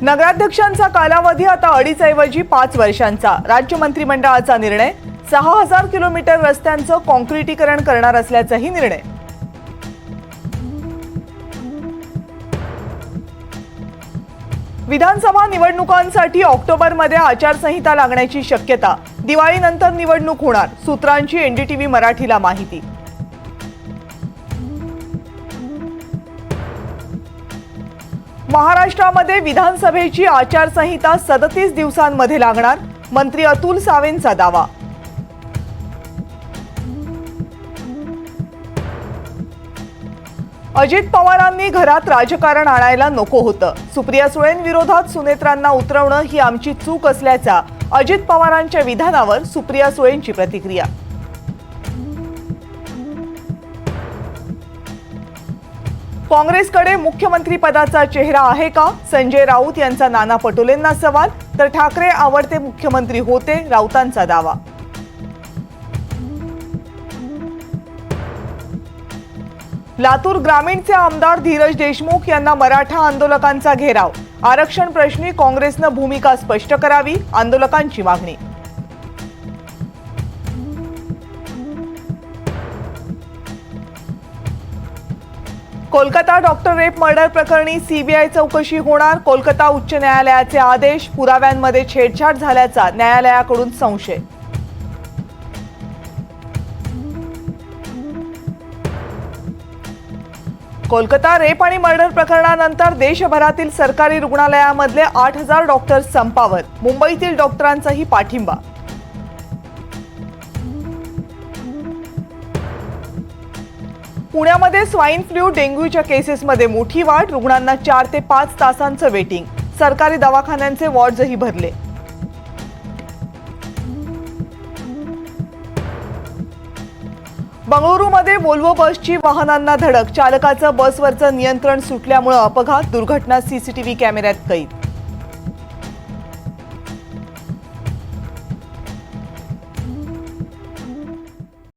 नगराध्यक्षांचा कालावधी आता 2.5 ऐवजी 5 वर्षांचा। राज्य मंत्रिमंडळाचा निर्णय। 6000 किलोमीटर रस्त्यांचं काँक्रिटीकरण करणार असल्याचाही निर्णय। विधानसभा निवडणुकांसाठी ऑक्टोबरमध्ये आचारसंहिता लागण्याची शक्यता। दिवाळीनंतर निवडणूक होणार, सूत्रांची एनडीटीव्ही मराठीला माहिती। महाराष्ट्रामध्ये विधानसभेची आचारसंहिता 37 दिवसांमध्ये लागणार, मंत्री अतुल सावेंचा दावा। अजित पवारांनी घरात राजकारण आणायला नको होतं। सुप्रिया सुळेंविरोधात सुनेत्रांना उतरवणं ही आमची चूक असल्याचा अजित पवारांच्या विधानावर सुप्रिया सुळेंची प्रतिक्रिया। काँग्रेसकडे मुख्यमंत्री पदाचा चेहरा आहे का? संजय राऊत यांचा नाना पटोलेंना सवाल, तर ठाकरे आवडते मुख्यमंत्री होते, राऊतांचा दावा। लातूर ग्रामीणचे आमदार धीरज देशमुख यांना मराठा आंदोलकांचा घेराव। आरक्षण प्रश्नी काँग्रेसनं भूमिका स्पष्ट करावी, आंदोलकांची मागणी। कोलकाता डॉक्टर रेप मर्डर प्रकरणी सीबीआय चौकशी होणार। कोलकाता उच्च न्यायालयाचे आदेश। पुराव्यांमध्ये छेडछाड झाल्याचा न्यायालयाकडून संशय। कोलकाता रेप आणि मर्डर प्रकरणानंतर देशभरातील सरकारी रुग्णालयामधले 8000 डॉक्टर्स संपावर। मुंबईतील डॉक्टरांचाही पाठिंबा। पुण्यामध्ये स्वाईन फ्लू डेंग्यूच्या केसेसमध्ये मोठी वाढ। रुग्णांना 4 ते 5 तासांचं वेटिंग। सरकारी दवाखान्यांचे वॉर्डही भरले। बंगळुरूमध्ये वोल्वो बसची वाहनांना धडक। चालकाचं बसवरचं नियंत्रण सुटल्यामुळे अपघात। दुर्घटना सीसीटीव्ही कॅमेऱ्यात कैद।